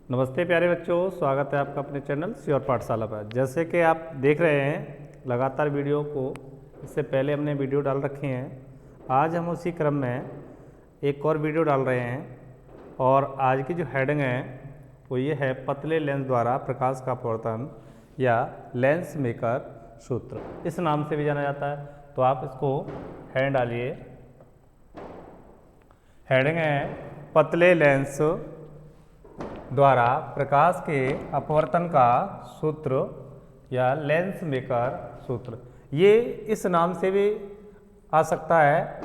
नमस्ते प्यारे बच्चों, स्वागत है आपका अपने चैनल श्योर पाठशाला पर। जैसे कि आप देख रहे हैं लगातार वीडियो को, इससे पहले हमने वीडियो डाल रखे हैं। आज हम उसी क्रम में एक और वीडियो डाल रहे हैं और आज की जो हेडिंग है वो ये है पतले लेंस द्वारा प्रकाश का अपवर्तन या लेंस मेकर सूत्र, इस नाम से भी जाना जाता है। तो आप इसको हेडिंग डालिए। हेडिंग है पतले लेंस द्वारा प्रकाश के अपवर्तन का सूत्र या लेंस मेकर सूत्र। ये इस नाम से भी आ सकता है,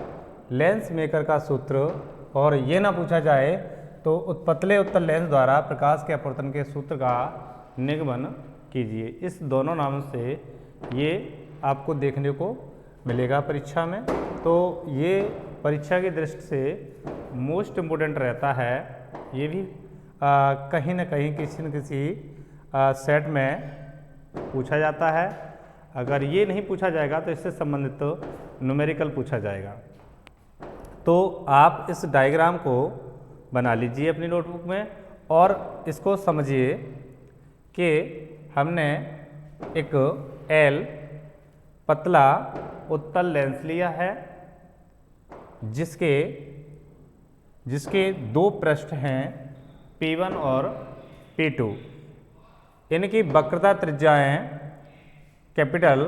लेंस मेकर का सूत्र। और ये ना पूछा जाए तो पतले उत्तल लेंस द्वारा प्रकाश के अपवर्तन के सूत्र का निगमन कीजिए। इस दोनों नाम से ये आपको देखने को मिलेगा परीक्षा में। तो ये परीक्षा की दृष्टि से मोस्ट इम्पोर्टेंट रहता है। ये भी कहीं न कहीं किसी न किसी सेट में पूछा जाता है। अगर ये नहीं पूछा जाएगा तो इससे संबंधित न्यूमेरिकल पूछा जाएगा। तो आप इस डायग्राम को बना लीजिए अपनी नोटबुक में और इसको समझिए कि हमने एक एल पतला उत्तल लेंस लिया है जिसके दो पृष्ठ हैं P1 और P2। इनकी वक्रता त्रिज्याएं कैपिटल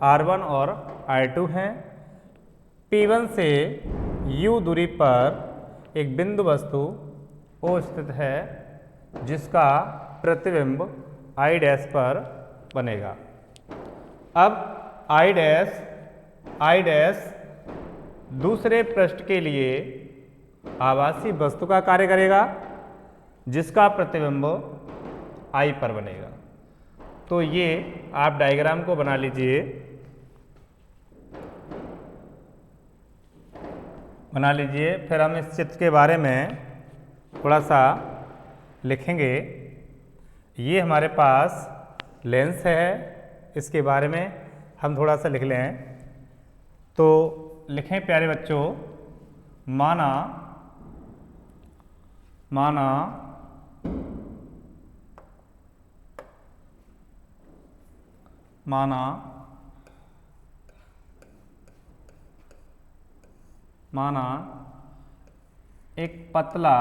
R1 और R2 हैं। P1 से U दूरी पर एक बिंदु वस्तु O स्थित है जिसका प्रतिबिंब I डैश पर बनेगा। अब I डैश दूसरे पृष्ठ के लिए आभासी वस्तु का कार्य करेगा जिसका प्रतिबिंब I पर बनेगा। तो ये आप डायग्राम को बना लीजिए। फिर हम इस चित्र के बारे में थोड़ा सा लिखेंगे। ये हमारे पास लेंस है, इसके बारे में हम थोड़ा सा लिख लें। तो लिखें प्यारे बच्चों, माना एक पतला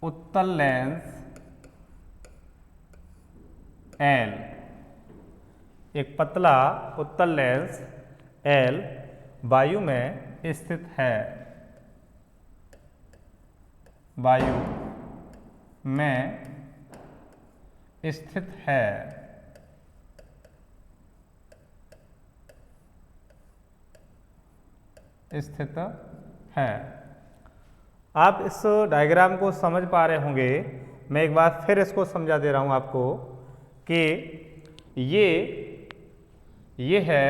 उत्तल लेंस L, एक पतला उत्तल लेंस L वायु में स्थित है। वायु में स्थित है। आप इस डायग्राम को समझ पा रहे होंगे। मैं एक बार फिर इसको समझा दे रहा हूं आपको कि ये है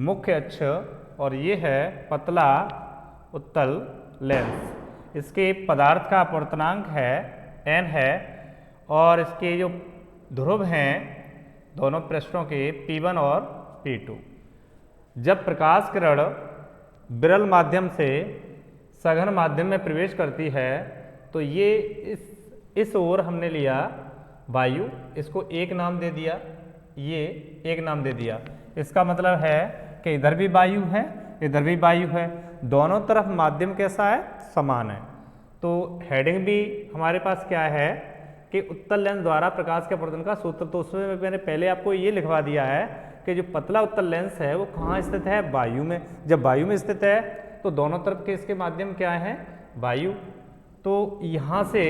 मुख्य अक्ष और ये है पतला उत्तल लेंस। इसके पदार्थ का अपवर्तनांक है n है और इसके जो ध्रुव हैं दोनों पृष्ठों के P1 और P2। जब प्रकाश किरण विरल माध्यम से सघन माध्यम में प्रवेश करती है तो ये इस ओर हमने लिया वायु, इसको एक नाम दे दिया, ये एक नाम दे दिया। इसका मतलब है कि इधर भी वायु है, इधर भी वायु है, दोनों तरफ माध्यम कैसा है, समान है। तो हेडिंग भी हमारे पास क्या है कि उत्तल लेंस द्वारा प्रकाश के अपवर्तन का सूत्र। तो उसमें मैंने पहले आपको ये लिखवा दिया है कि जो पतला उत्तल लेंस है वो कहाँ स्थित है, वायु में। जब वायु में स्थित है तो दोनों तरफ के इसके माध्यम क्या है, वायु। तो यहाँ से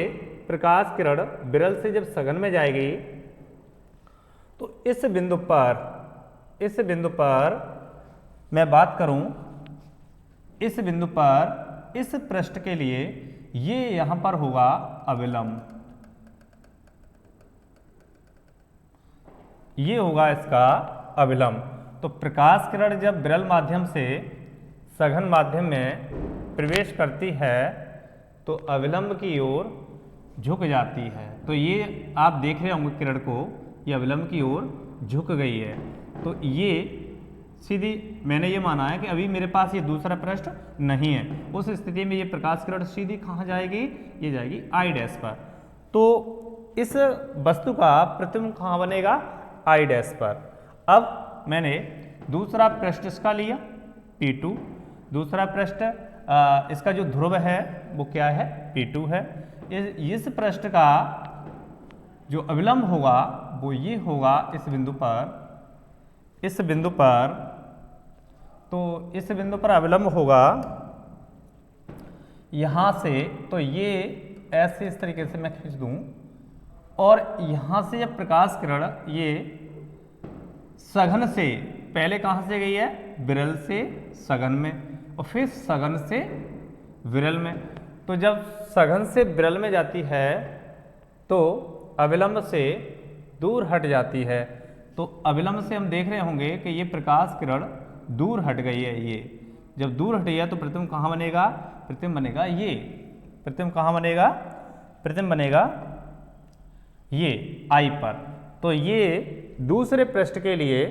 प्रकाश किरण विरल से जब सघन में जाएगी तो इस बिंदु पर मैं बात करूं, इस बिंदु पर इस पृष्ठ के लिए ये यहां पर होगा अविलंब। ये होगा इसका अविलंब। तो प्रकाश किरण जब विरल माध्यम से सघन माध्यम में प्रवेश करती है तो अविलंब की ओर झुक जाती है। तो ये आप देख रहे होंगे किरण को, ये अविलंब की ओर झुक गई है। तो ये सीधी मैंने ये माना है कि अभी मेरे पास ये दूसरा पृष्ठ नहीं है, उस स्थिति में ये प्रकाश किरण सीधी कहाँ जाएगी, ये जाएगी आई डैश पर। तो इस वस्तु का प्रतिबिंब कहाँ बनेगा, आई डैश पर। अब मैंने दूसरा पृष्ठ इसका लिया P2, दूसरा पृष्ठ इसका जो ध्रुव है वो क्या है, P2 है। इस पृष्ठ का जो अविलंब होगा वो ये होगा इस बिंदु पर, इस बिंदु पर। तो इस बिंदु पर अविलंब होगा यहाँ से, तो ये ऐसे इस तरीके से मैं खींच दूँ, और यहाँ से जब प्रकाश किरण ये सघन से, पहले कहाँ से गई है, विरल से सघन में, और फिर सघन से विरल में। तो जब सघन से विरल में जाती है तो अविलंब से दूर हट जाती है। तो अविलंब से हम देख रहे होंगे कि ये प्रकाश किरण दूर हट गई है। ये जब दूर हटी है तो प्रतिबिंब कहाँ बनेगा, प्रतिबिंब बनेगा ये, प्रतिबिंब कहाँ बनेगा, प्रतिबिंब बनेगा ये आई पर। तो ये दूसरे पृष्ठ के लिए,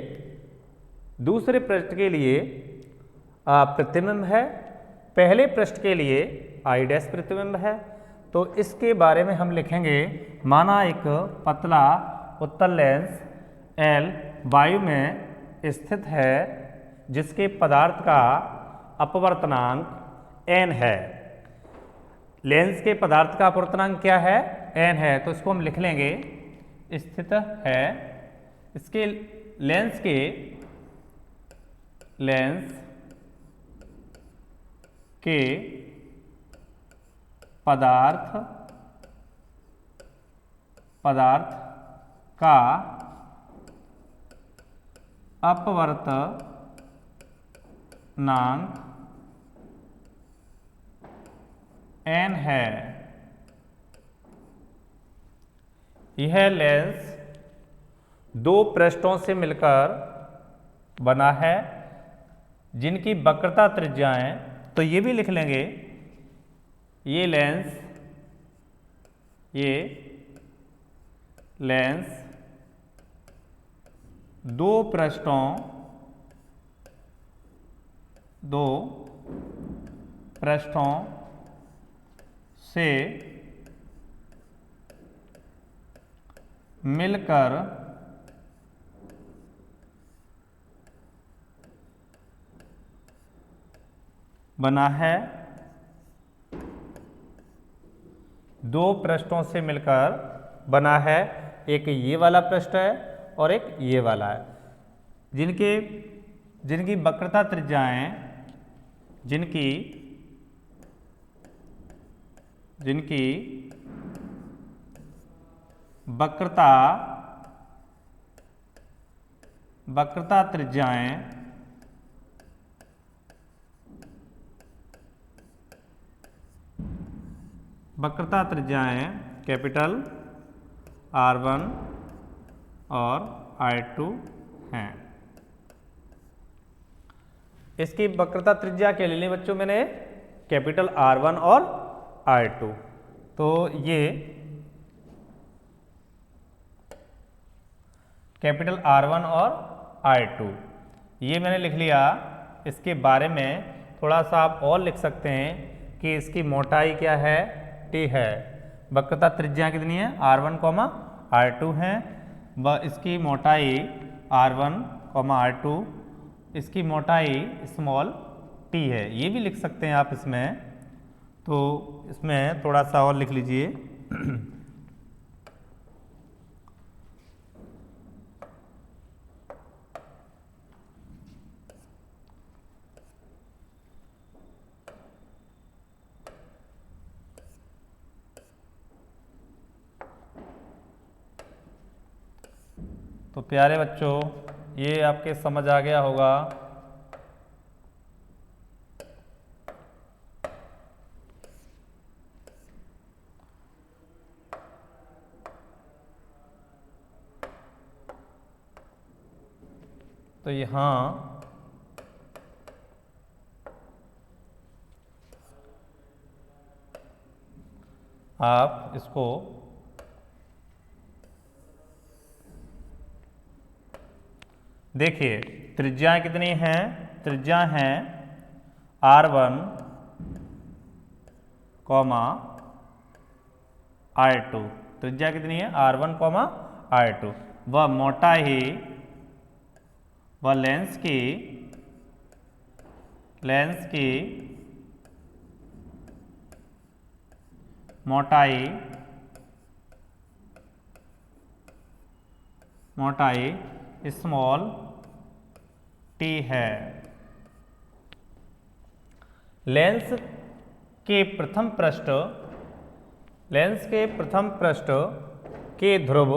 दूसरे पृष्ठ के लिए प्रतिबिंब है, पहले पृष्ठ के लिए आई डैश प्रतिबिंब है। तो इसके बारे में हम लिखेंगे, माना एक पतला उत्तल लेंस L वायु में स्थित है जिसके पदार्थ का अपवर्तनांक n है। लेंस के पदार्थ का अपवर्तनांक क्या है, n है। तो इसको हम लिख लेंगे स्थित है, इसके लेंस के, लेंस के पदार्थ का अपवर्तनांक n है। यह लेंस दो पृष्ठों से मिलकर बना है जिनकी वक्रता त्रिज्याएं, तो ये भी लिख लेंगे, ये लेंस दो पृष्ठों से मिलकर बना है, दो पृष्ठों से मिलकर बना है। एक ये वाला पृष्ठ है और एक ये वाला है, जिनकी वक्रता त्रिज्याएं, जिनकी वक्रता त्रिज्याएं कैपिटल R1 और R2 हैं। इसकी वक्रता त्रिज्या के लिए बच्चों मैंने कैपिटल R1 और R2, तो ये कैपिटल R1 और R2 ये मैंने लिख लिया। इसके बारे में थोड़ा सा आप और लिख सकते हैं कि इसकी मोटाई क्या है, T है, वक्रता त्रिज्या कितनी है, R1, R2 है, व इसकी मोटाई R1, R2, इसकी मोटाई स्मॉल t है। ये भी लिख सकते हैं आप इसमें, तो इसमें थोड़ा सा और लिख लीजिए तो प्यारे बच्चों ये आपके समझ आ गया होगा। तो यहाँ आप इसको देखिए, त्रिज्या कितनी हैं? त्रिज्या हैं R1, R2। त्रिज्या कितनी है? R1, R2। वह मोटाई, वह लेंस की मोटाई स्मॉल t है। लेंस के प्रथम पृष्ठ के ध्रुव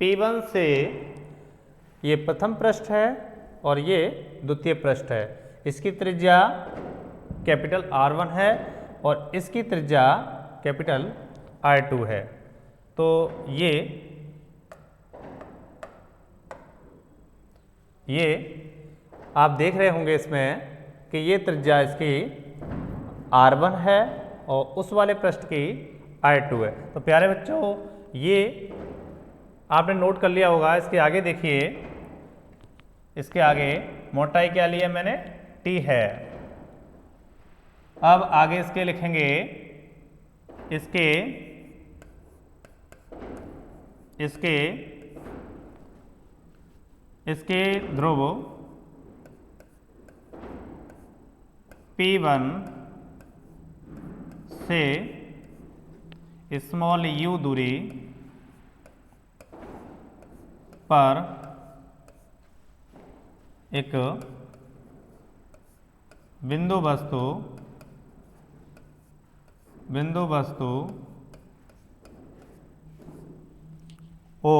P1 से, ये प्रथम पृष्ठ है और ये द्वितीय पृष्ठ है। इसकी त्रिज्या कैपिटल R1 है और इसकी त्रिज्या कैपिटल R2 है। तो ये आप देख रहे होंगे इसमें कि ये त्रिज्या इसकी R1 है और उस वाले पृष्ठ की R2 है। तो प्यारे बच्चों, ये आपने नोट कर लिया होगा। इसके आगे देखिए, इसके आगे मोटाई क्या लिया मैंने? T है। अब आगे इसके लिखेंगे, इसके ध्रुव P1 से स्मॉल u दूरी पर एक बिंदु वस्तु O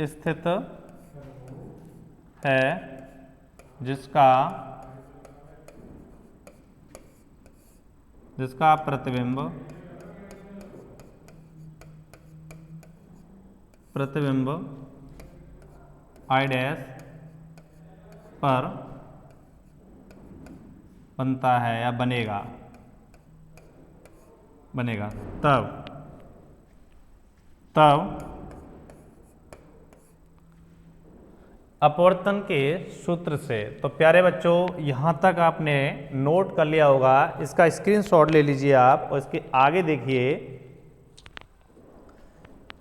स्थित है, जिसका प्रतिबिंब I डैश पर बनता है या बनेगा। तब अपवर्तन के सूत्र से। तो प्यारे बच्चों, यहाँ तक आपने नोट कर लिया होगा। इसका स्क्रीनशॉट ले लीजिए आप और इसके आगे देखिए,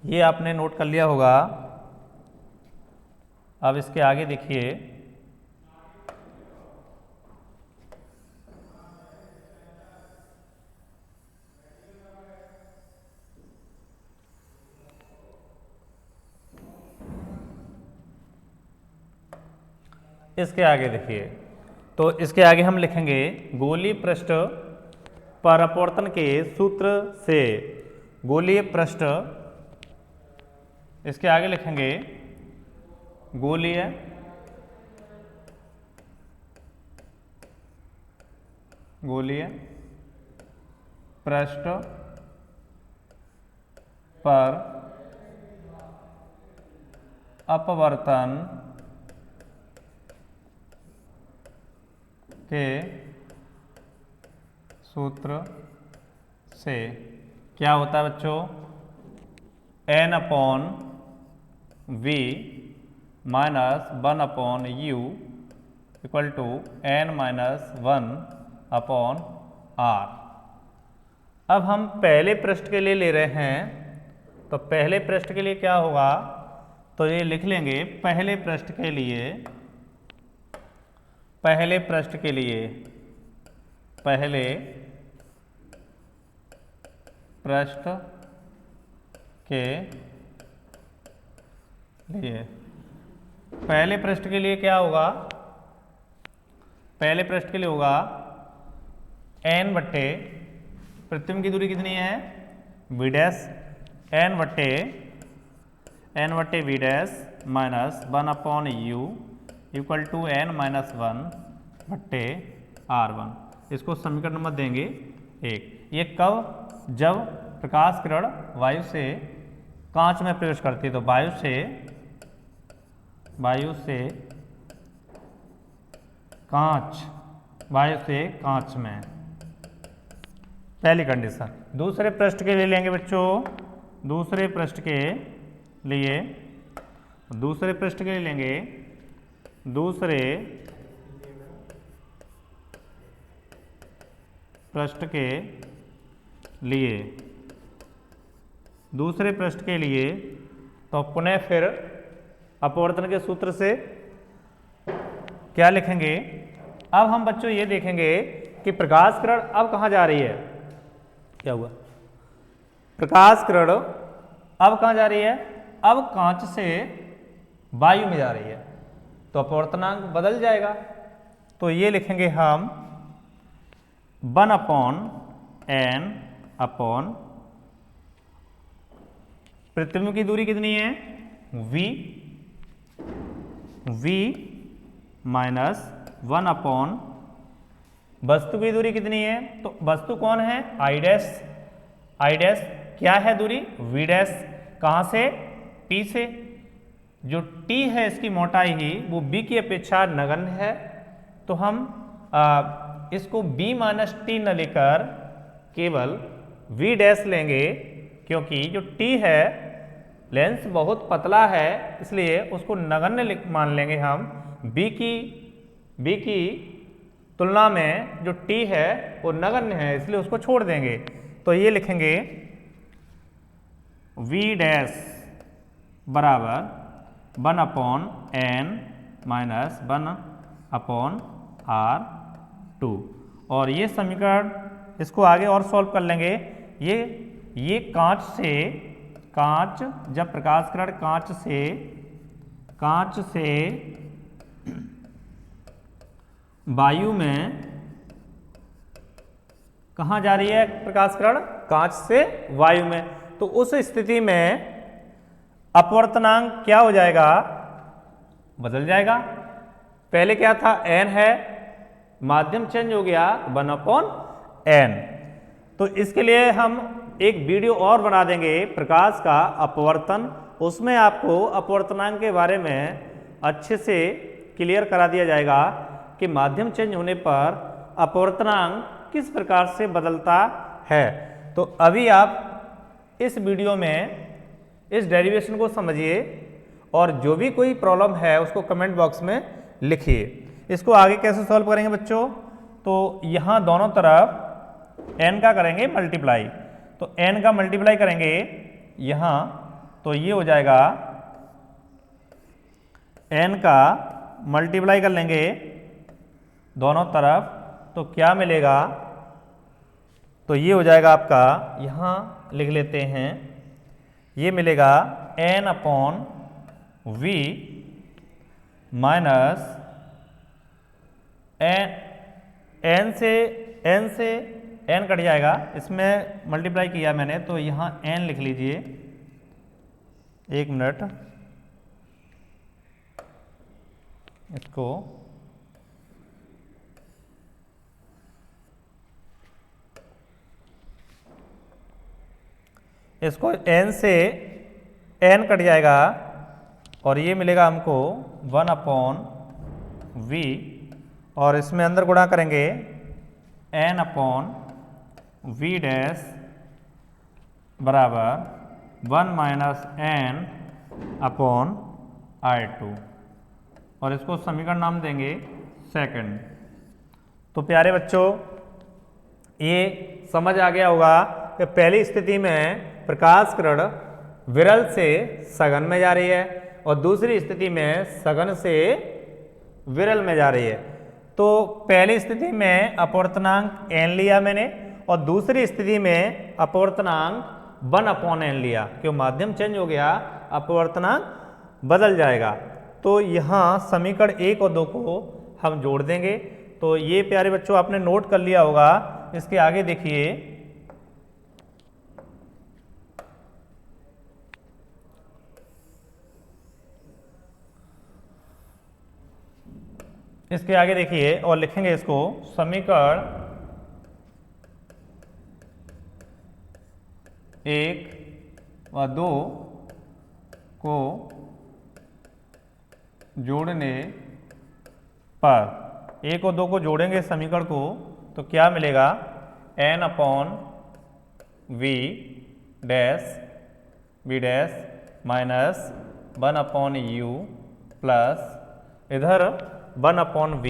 ये आपने नोट कर लिया होगा। अब इसके आगे देखिए, इसके आगे देखिए। तो इसके आगे हम लिखेंगे गोलीय पृष्ठ पर अपवर्तन के सूत्र से। गोलीय पृष्ठ, इसके आगे लिखेंगे गोलीय पृष्ठ पर अपवर्तन के सूत्र से क्या होता है बच्चों? n/v minus 1/u equal to n-1/r। अब हम पहले पृष्ठ के लिए ले रहे हैं, तो पहले पृष्ठ के लिए क्या होगा? तो ये लिख लेंगे पहले पृष्ठ के लिए पहले पृष्ठ के लिए क्या होगा? पहले पृष्ठ के लिए होगा n बट्टे प्रतिबिंब की दूरी कितनी है? v डैश, n बट्टे v dash minus 1/u equal to n-1 बट्टे r1। इसको समीकरण नंबर देंगे 1। ये कब? जब प्रकाश किरण वायु से कांच में प्रवेश करती है। तो वायु से कांच में, पहली कंडीशन। दूसरे पृष्ठ के लिए लेंगे बच्चों, दूसरे पृष्ठ के लिए, दूसरे पृष्ठ के लिए लेंगे, दूसरे पृष्ठ के लिए, दूसरे पृष्ठ के लिए, तो पुनः फिर अपवर्तन के सूत्र से क्या लिखेंगे। अब हम बच्चों ये देखेंगे कि प्रकाश किरण अब कहाँ जा रही है। क्या हुआ, प्रकाश किरण अब कहाँ जा रही है, अब कांच से वायु में जा रही है, तो अपवर्तनांक बदल जाएगा। तो ये लिखेंगे हम 1/n अपॉन प्रतिबिंब की दूरी कितनी है v, v माइनस 1/, वस्तु की दूरी कितनी है, तो वस्तु कौन है I डैश, I डैश क्या है दूरी v डैश, कहाँ से P से, जो T है इसकी मोटाई ही वो B की अपेक्षा नगण्य है, तो हम इसको B माइनस टी न लेकर केवल V डैश लेंगे, क्योंकि जो T है लेंस बहुत पतला है, इसलिए उसको नगण्य मान लेंगे हम। B की तुलना में जो T है वो नगण्य है, इसलिए उसको छोड़ देंगे। तो ये लिखेंगे V डैश बराबर 1/n माइनस 1/r2, और ये समीकरण इसको आगे और सॉल्व कर लेंगे। ये कांच से, कांच जब प्रकाश किरण कांच से वायु में कहाँ जा रही है, प्रकाश किरण कांच से वायु में, तो उस स्थिति में अपवर्तनांक क्या हो जाएगा, बदल जाएगा। पहले क्या था n है, माध्यम चेंज हो गया 1/n। तो इसके लिए हम एक वीडियो और बना देंगे प्रकाश का अपवर्तन, उसमें आपको अपवर्तनांक के बारे में अच्छे से क्लियर करा दिया जाएगा कि माध्यम चेंज होने पर अपवर्तनांक किस प्रकार से बदलता है। तो अभी आप इस वीडियो में इस डेरिवेशन को समझिए, और जो भी कोई प्रॉब्लम है उसको कमेंट बॉक्स में लिखिए। इसको आगे कैसे सॉल्व करेंगे बच्चों, तो यहाँ दोनों तरफ n का करेंगे मल्टीप्लाई, तो n का मल्टीप्लाई करेंगे यहाँ, तो ये हो जाएगा n का मल्टीप्लाई कर लेंगे दोनों तरफ, तो क्या मिलेगा, तो ये हो जाएगा आपका, यहाँ लिख लेते हैं, ये मिलेगा n/v माइनस n से n कट जाएगा, इसमें मल्टीप्लाई किया मैंने, तो यहाँ n लिख लीजिए। एक मिनट, इसको n से n कट जाएगा, और ये मिलेगा हमको 1/v, और इसमें अंदर गुणा करेंगे n/v डैश बराबर 1 माइनस n/r2, और इसको समीकरण नाम देंगे सेकंड। तो प्यारे बच्चों, ये समझ आ गया होगा कि पहली स्थिति में प्रकाश किरण विरल से सघन में जा रही है, और दूसरी स्थिति में सघन से विरल में जा रही है। तो पहली स्थिति में अपवर्तनांक n लिया मैंने, और दूसरी स्थिति में अपवर्तनांक 1/n लिया, क्यों माध्यम चेंज हो गया, अपवर्तनांक बदल जाएगा। तो यहाँ समीकरण 1 और 2 को हम जोड़ देंगे। तो ये प्यारे बच्चों आपने नोट कर लिया होगा। इसके आगे देखिए, और लिखेंगे इसको समीकरण 1 व 2 को जोड़ने पर, 1 और 2 को जोड़ेंगे समीकरण को, तो क्या मिलेगा, n/v dash minus 1/u plus इधर 1/v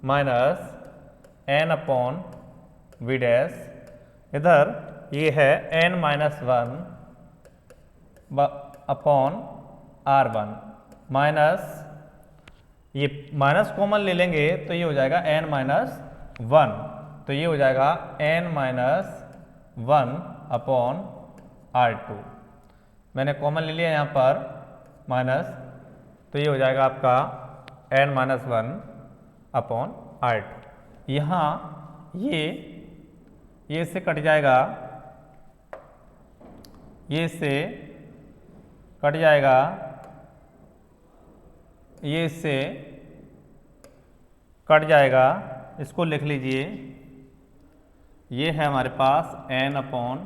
माइनस n/v डैश, इधर ये है n-1/r1 माइनस, ये माइनस कॉमन ले लेंगे तो ये हो जाएगा n-1, तो ये हो जाएगा n-1/r2। मैंने कॉमन ले लिया यहाँ पर माइनस, तो ये हो जाएगा आपका n-1/r2। यहाँ ये इससे कट जाएगा, ये इससे कट जाएगा, ये इससे कट जाएगा, इसको लिख लीजिए। ये है हमारे पास n/v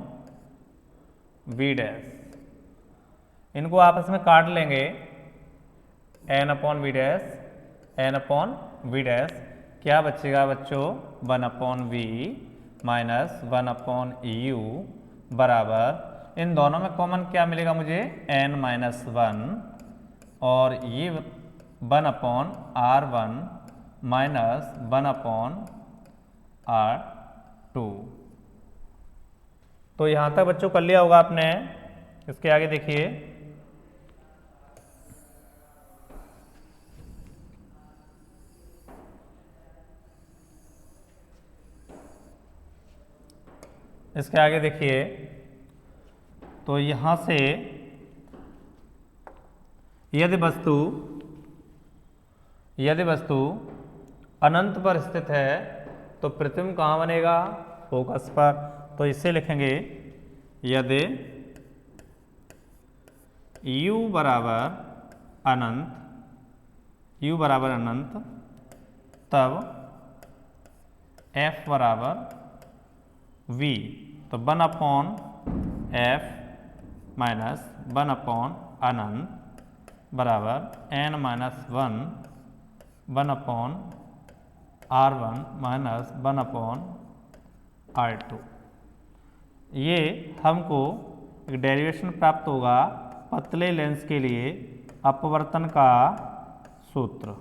डैश, इनको आपस में काट लेंगे, n/v डैश n/v डैश, क्या बचेगा बच्चों 1/v माइनस 1/u बराबर, इन दोनों में कॉमन क्या मिलेगा मुझे n-1 और ये 1/r1 माइनस 1/r2। तो यहाँ तक बच्चों कर लिया होगा आपने। इसके आगे देखिए, इसके आगे देखिए, तो यहाँ से यदि वस्तु अनंत पर स्थित है तो प्रतिबिंब कहाँ बनेगा, फोकस पर। तो इसे लिखेंगे यदि u बराबर अनंत तब f बराबर v, तो 1/f माइनस 1/अनंत बराबर n-1 1/r1 माइनस 1/r2। ये हमको एक डेरिवेशन प्राप्त होगा पतले लेंस के लिए अपवर्तन का सूत्र।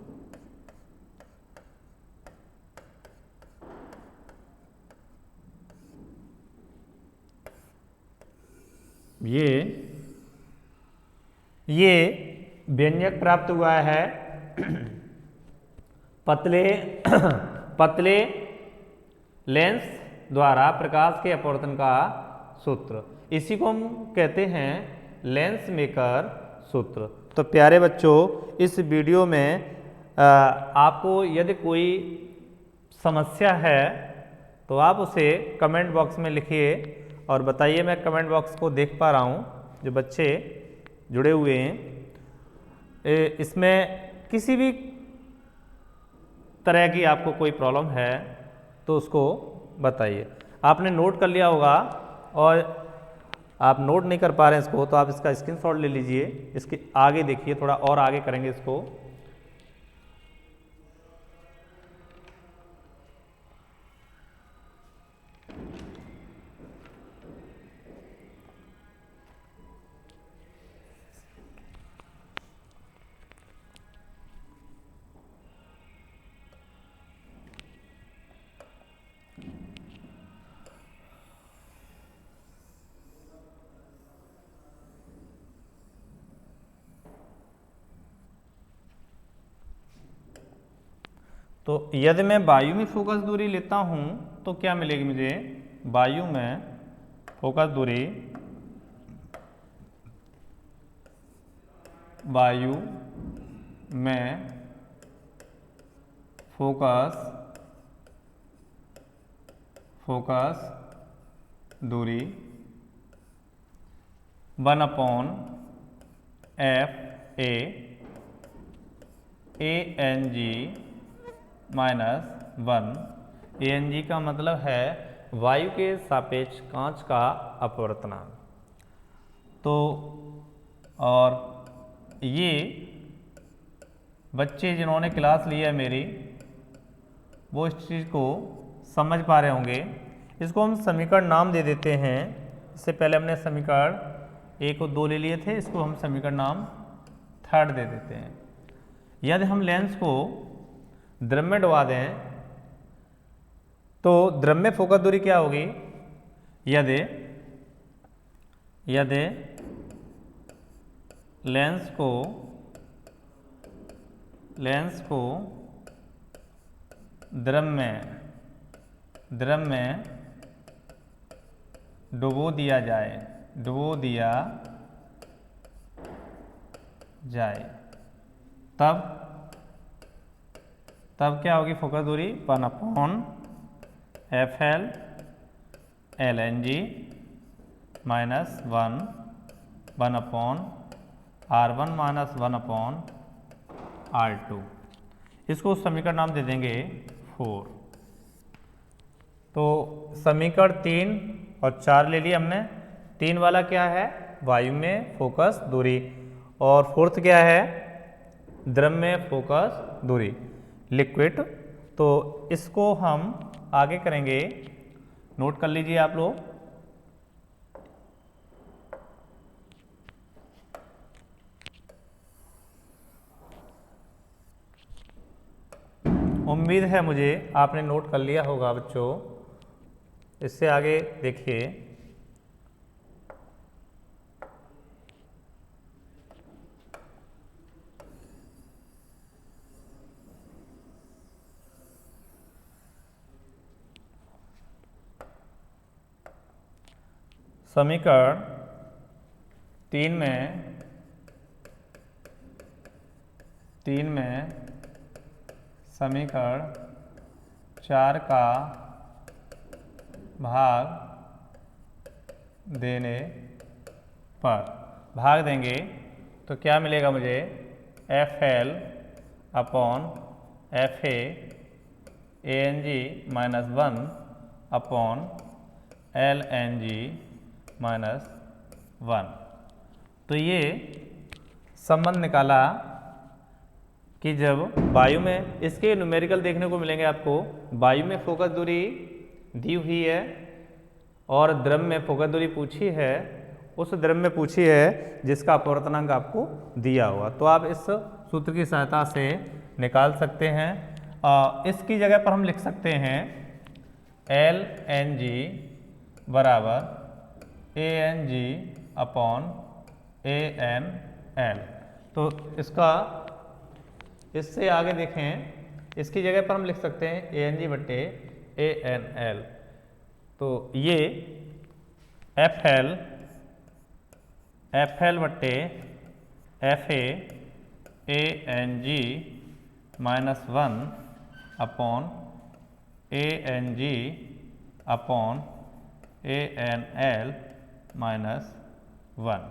ये व्यंजक प्राप्त हुआ है पतले लेंस द्वारा प्रकाश के अपवर्तन का सूत्र, इसी को हम कहते हैं लेंस मेकर सूत्र। तो प्यारे बच्चों, इस वीडियो में आपको यदि कोई समस्या है तो आप उसे कमेंट बॉक्स में लिखिए और बताइए। मैं कमेंट बॉक्स को देख पा रहा हूँ, जो बच्चे जुड़े हुए हैं। इसमें किसी भी तरह की आपको कोई प्रॉब्लम है तो उसको बताइए। आपने नोट कर लिया होगा और आप नोट नहीं कर पा रहे हैं इसको, तो आप इसका स्क्रीनशॉट ले लीजिए। इसके आगे देखिए, थोड़ा और आगे करेंगे इसको। तो यदि मैं वायु में फोकस दूरी लेता हूं तो क्या मिलेगी मुझे, वायु में फोकस दूरी, वायु में फोकस दूरी 1/f(a) ANG -1। ANG का मतलब है वायु के सापेक्ष कांच का अपवर्तनांक। तो और ये बच्चे जिन्होंने क्लास ली है मेरी, वो इस चीज़ को समझ पा रहे होंगे। इसको हम समीकरण नाम दे देते हैं। इससे पहले हमने समीकरण 1 और 2 ले लिए थे, इसको हम समीकरण नाम थर्ड दे देते हैं। यदि हम लेंस को द्रव्य में डुबा दें तो द्रव्य में फोकस दूरी क्या होगी? यदि लेंस को द्रव्य में डुबो दिया जाए तब क्या होगी फोकस दूरी? 1/FL LNG minus 1/R1 minus 1/R2। इसको समीकरण नाम दे देंगे 4। तो समीकरण 3 और 4 ले लिया हमने। 3 वाला क्या है? वायु में फोकस दूरी, और फोर्थ क्या है? द्रव्य में फोकस दूरी, लिक्विड। तो इसको हम आगे करेंगे, नोट कर लीजिए आप लोग। उम्मीद है मुझे आपने नोट कर लिया होगा बच्चों। इससे आगे देखिए, समीकरण 3 में समीकरण 4 का भाग देंगे तो क्या मिलेगा मुझे? FL upon FA ANG minus 1/LNG minus 1। तो ये संबंध निकाला कि जब वायु में, इसके न्यूमेरिकल देखने को मिलेंगे आपको। वायु में फोकस दूरी दी हुई है और द्रव्य में फोकस दूरी पूछी है, उस द्रव्य में पूछी है जिसका अपवर्तनांक आपको दिया हुआ। तो आप इस सूत्र की सहायता से निकाल सकते हैं। इसकी जगह पर हम लिख सकते हैं LNG बराबर ANG अपॉन ANL। तो इससे आगे देखें, इसकी जगह पर हम लिख सकते हैं ANG बट्टे ANL। तो ये FL बट्टे FA ANG minus 1/ANG upon ANL minus 1।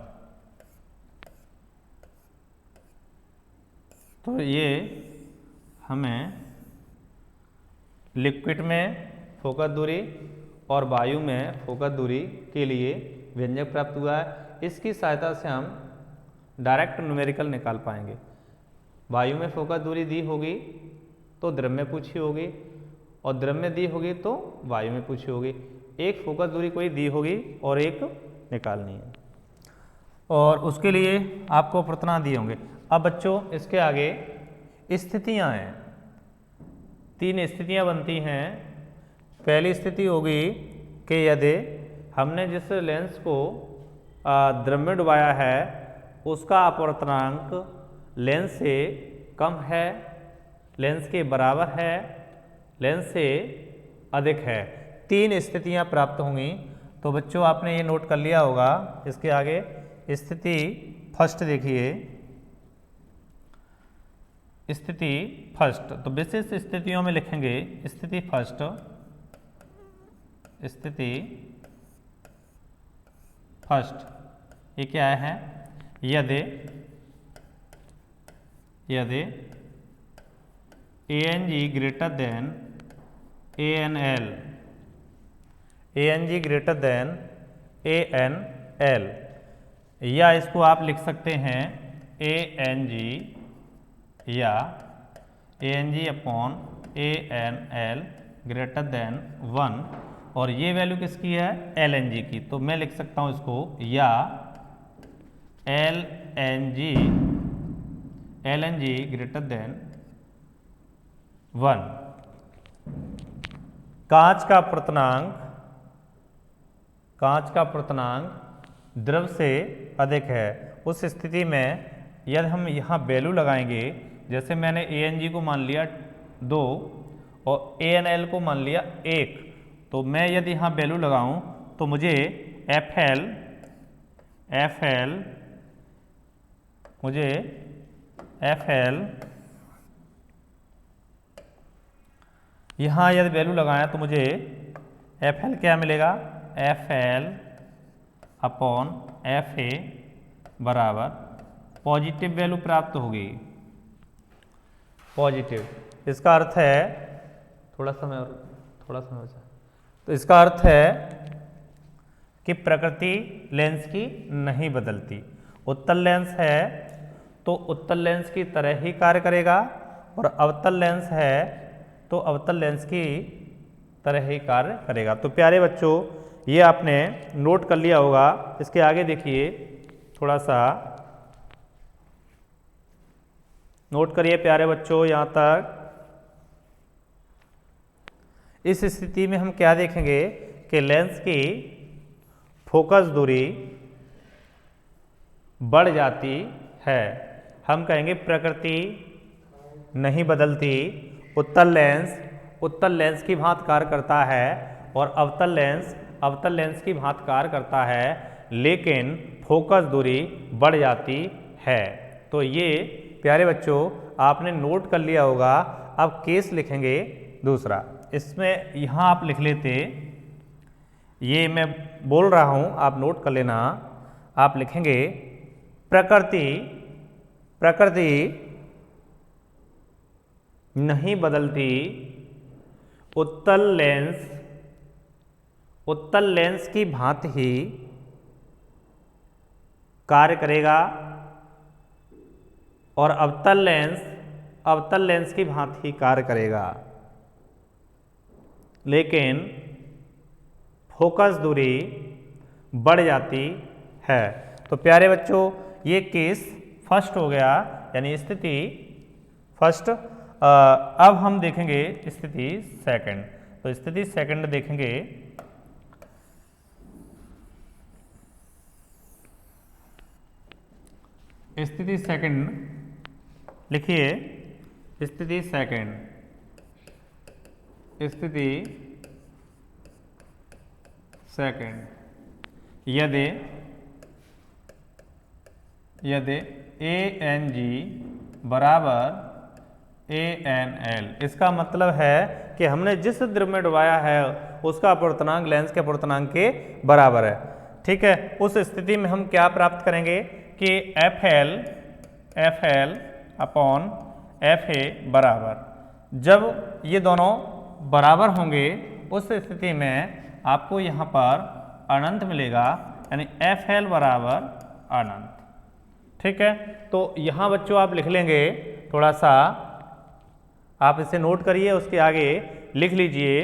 तो ये हमें लिक्विड में फोकस दूरी और वायु में फोकस दूरी के लिए व्यंजक प्राप्त हुआ है। इसकी सहायता से हम डायरेक्ट न्यूमेरिकल निकाल पाएंगे। वायु में फोकस दूरी दी होगी तो द्रव्य में पूछी होगी, और द्रव्य में दी होगी तो वायु में पूछी होगी। एक फोकस दूरी कोई दी होगी और एक निकालनी है, और उसके लिए आपको अपवर्तनांक दिए होंगे। अब बच्चों इसके आगे स्थितियां हैं, 3 स्थितियां बनती हैं। पहली स्थिति होगी कि यदि हमने जिस लेंस को द्रव्य में डुबाया है उसका अपवर्तनांक लेंस से कम है, लेंस के बराबर है, लेंस से अधिक है। 3 स्थितियां प्राप्त होंगी। तो बच्चों आपने ये नोट कर लिया होगा। इसके आगे स्थिति फर्स्ट देखिए, स्थिति फर्स्ट। तो विशिष्ट स्थितियों में लिखेंगे स्थिति फर्स्ट, ये क्या है? यदि ANG greater than ANL, ANG greater than ANL, या इसको आप लिख सकते हैं ANG या ANG upon ANL greater than 1, और ये वैल्यू किसकी है, एल एन जी की। तो मैं लिख सकता हूं इसको, या L N G greater than 1। कांच का पूर्णांक द्रव से अधिक है, उस स्थिति में यदि हम यहाँ वैल्यू लगाएंगे, जैसे मैंने ए एन जी को मान लिया 2 और ए एन एल को मान लिया 1, तो मैं यदि यहाँ वैल्यू लगाऊं तो मुझे एफ एल यहाँ यदि वैल्यू लगाया तो मुझे एफ एल क्या मिलेगा, F L upon F A बराबर पॉजिटिव वैल्यू प्राप्त होगी, पॉजिटिव। इसका अर्थ है, थोड़ा समय बचा, तो इसका अर्थ है कि प्रकृति लेंस की नहीं बदलती। उत्तल लेंस है तो उत्तल लेंस की तरह ही कार्य करेगा, और अवतल लेंस है तो अवतल लेंस की तरह ही कार्य करेगा। तो प्यारे बच्चों, ये आपने नोट कर लिया होगा। इसके आगे देखिए, थोड़ा सा नोट करिए प्यारे बच्चों यहाँ तक। इस स्थिति में हम क्या देखेंगे कि लेंस की फोकस दूरी बढ़ जाती है। हम कहेंगे प्रकृति नहीं बदलती, उत्तल लेंस की भांति कार्य करता है, और अवतल लेंस की भांति कार्य करता है, लेकिन फोकस दूरी बढ़ जाती है। तो ये प्यारे बच्चों आपने नोट कर लिया होगा। अब केस लिखेंगे दूसरा। इसमें यहाँ आप लिख लेते, ये मैं बोल रहा हूँ, आप नोट कर लेना। आप लिखेंगे प्रकृति नहीं बदलती, उत्तल लेंस की भांति ही कार्य करेगा, और अवतल लेंस की भांति ही कार्य करेगा, लेकिन फोकस दूरी बढ़ जाती है। तो प्यारे बच्चों, ये केस फर्स्ट हो गया, यानी स्थिति फर्स्ट। अब हम देखेंगे स्थिति सेकंड। तो स्थिति सेकंड देखेंगे। स्थिति सेकंड लिखिए, स्थिति सेकंड यदि ए एन जी बराबर ए एन एल, इसका मतलब है कि हमने जिस द्रव में डुबाया है उसका अपवर्तनांक लेंस के अपवर्तनांक के बराबर है। ठीक है, उस स्थिति में हम क्या प्राप्त करेंगे कि F L upon F A बराबर, जब ये दोनों बराबर होंगे उस स्थिति में आपको यहाँ पर अनंत मिलेगा, यानी एफ एल बराबर अनंत। ठीक है, तो यहाँ बच्चों आप लिख लेंगे, थोड़ा सा आप इसे नोट करिए, उसके आगे लिख लीजिए,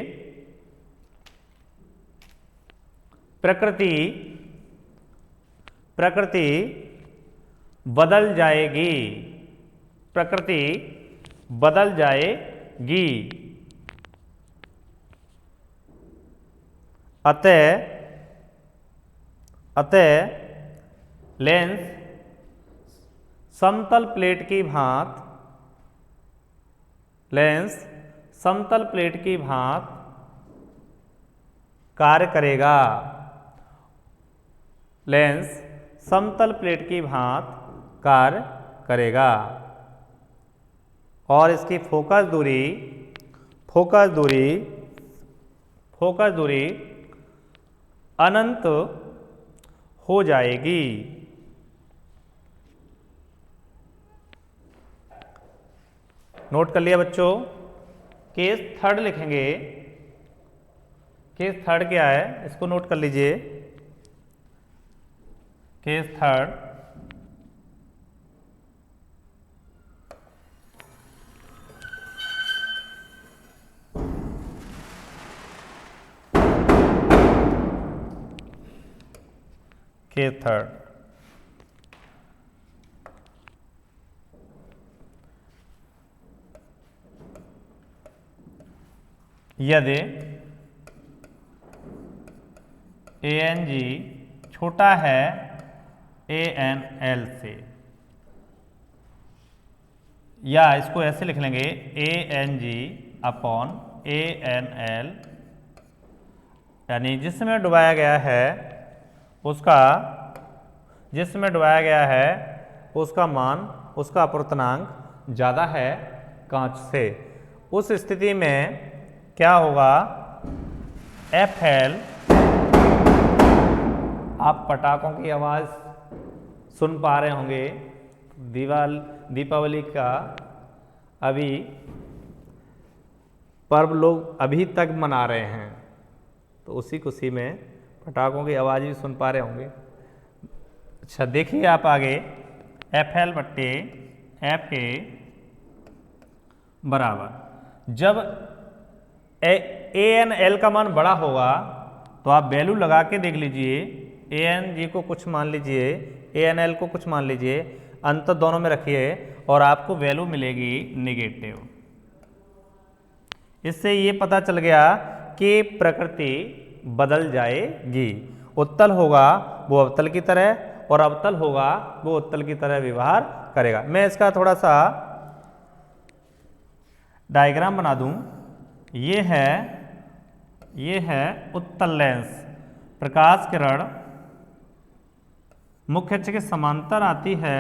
प्रकृति बदल जाएगी, प्रकृति बदल जाएगी, अतः लेंस समतल प्लेट की भांति कार्य करेगा, लेंस समतल प्लेट की भांति कार्य करेगा, और इसकी फोकस दूरी अनंत हो जाएगी। नोट कर लिया बच्चों। केस थर्ड लिखेंगे। केस थर्ड क्या है, इसको नोट कर लीजिए। केस थर्ड, कैथड। यदि ANG छोटा है ANL से, या इसको ऐसे लिख लेंगे ANG अपॉन ANL, यानी जिसमें डुबाया गया है उसका मान, उसका अपूर्णांक ज़्यादा है कांच से। उस स्थिति में क्या होगा, FL, आप पटाखों की आवाज़ सुन पा रहे होंगे, दीपावली का अभी पर्व लोग अभी तक मना रहे हैं, तो उसी खुशी में पटाखों की आवाज़ भी सुन पा रहे होंगे। अच्छा देखिए आप आगे, FL बट्टे FA बराबर, जब ANL का मान बड़ा होगा तो आप वैल्यू लगा के देख लीजिए, ANG को कुछ मान लीजिए, ANL को कुछ मान लीजिए, अंतर दोनों में रखिए और आपको वैल्यू मिलेगी नेगेटिव। इससे ये पता चल गया कि प्रकृति बदल जाएगी, उत्तल होगा वो अवतल की तरह और अवतल होगा वो उत्तल की तरह व्यवहार करेगा। मैं इसका थोड़ा सा डायग्राम बना दूं। ये है उत्तल लेंस, प्रकाश किरण मुख्य अक्ष के समांतर आती है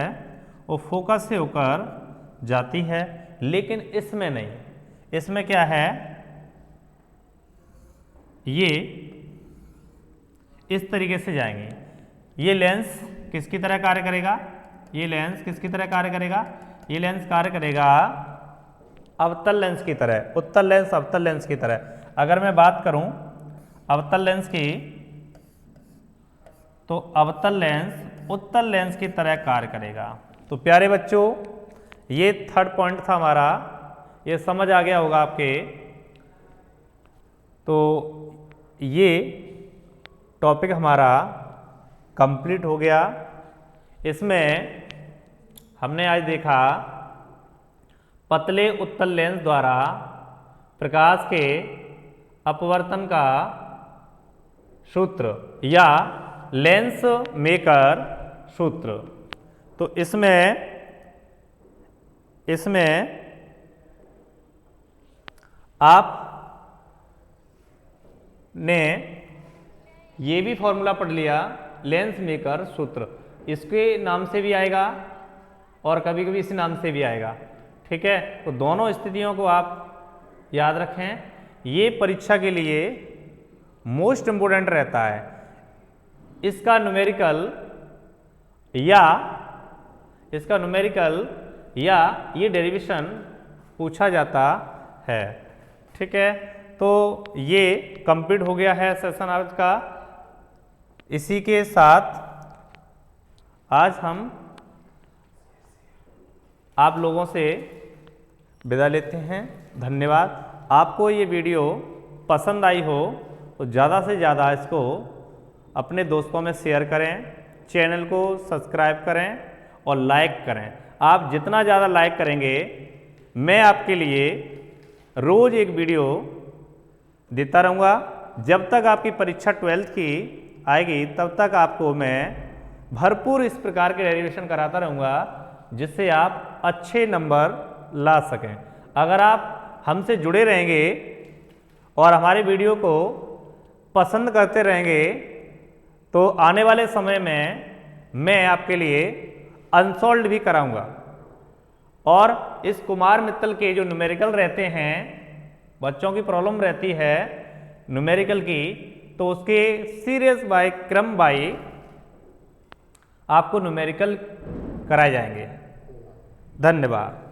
और फोकस से होकर जाती है, लेकिन इसमें नहीं। इसमें क्या है, ये इस तरीके से जाएंगे। ये लेंस किसकी तरह कार्य करेगा, ये लेंस किसकी तरह कार्य करेगा, ये लेंस कार्य करेगा अवतल लेंस की तरह, उत्तल लेंस अवतल लेंस की तरह। अगर मैं बात करूं अवतल लेंस की, तो अवतल लेंस उत्तल लेंस की तरह कार्य करेगा। तो प्यारे बच्चों, ये थर्ड पॉइंट था हमारा, ये समझ आ गया होगा आपके। तो ये टॉपिक हमारा कंप्लीट हो गया। इसमें हमने आज देखा पतले उत्तल लेंस द्वारा प्रकाश के अपवर्तन का सूत्र या लेंस मेकर सूत्र। तो इसमें आप ने ये भी फॉर्मूला पढ़ लिया, लेंस मेकर सूत्र, इसके नाम से भी आएगा और कभी कभी इसी नाम से भी आएगा, ठीक है। तो दोनों स्थितियों को आप याद रखें, ये परीक्षा के लिए मोस्ट इम्पोर्टेंट रहता है। इसका न्यूमेरिकल या ये डेरिवेशन पूछा जाता है, ठीक है। तो ये कंप्लीट हो गया है सेशन आज का। इसी के साथ आज हम आप लोगों से विदा लेते हैं। धन्यवाद। आपको ये वीडियो पसंद आई हो तो ज़्यादा से ज़्यादा इसको अपने दोस्तों में शेयर करें, चैनल को सब्सक्राइब करें और लाइक करें। आप जितना ज़्यादा लाइक करेंगे, मैं आपके लिए रोज़ एक वीडियो देता रहूँगा। जब तक आपकी परीक्षा 12th की आएगी तब तक आपको मैं भरपूर इस प्रकार के डेरिवेशन कराता रहूँगा, जिससे आप अच्छे नंबर ला सकें। अगर आप हमसे जुड़े रहेंगे और हमारे वीडियो को पसंद करते रहेंगे तो आने वाले समय में मैं आपके लिए अनसॉल्व्ड भी कराऊंगा। और इस कुमार मित्तल के जो न्यूमेरिकल रहते हैं, बच्चों की प्रॉब्लम रहती है न्यूमेरिकल की, तो उसके सीरीज बाय क्रम बाय आपको न्यूमेरिकल कराए जाएंगे। धन्यवाद।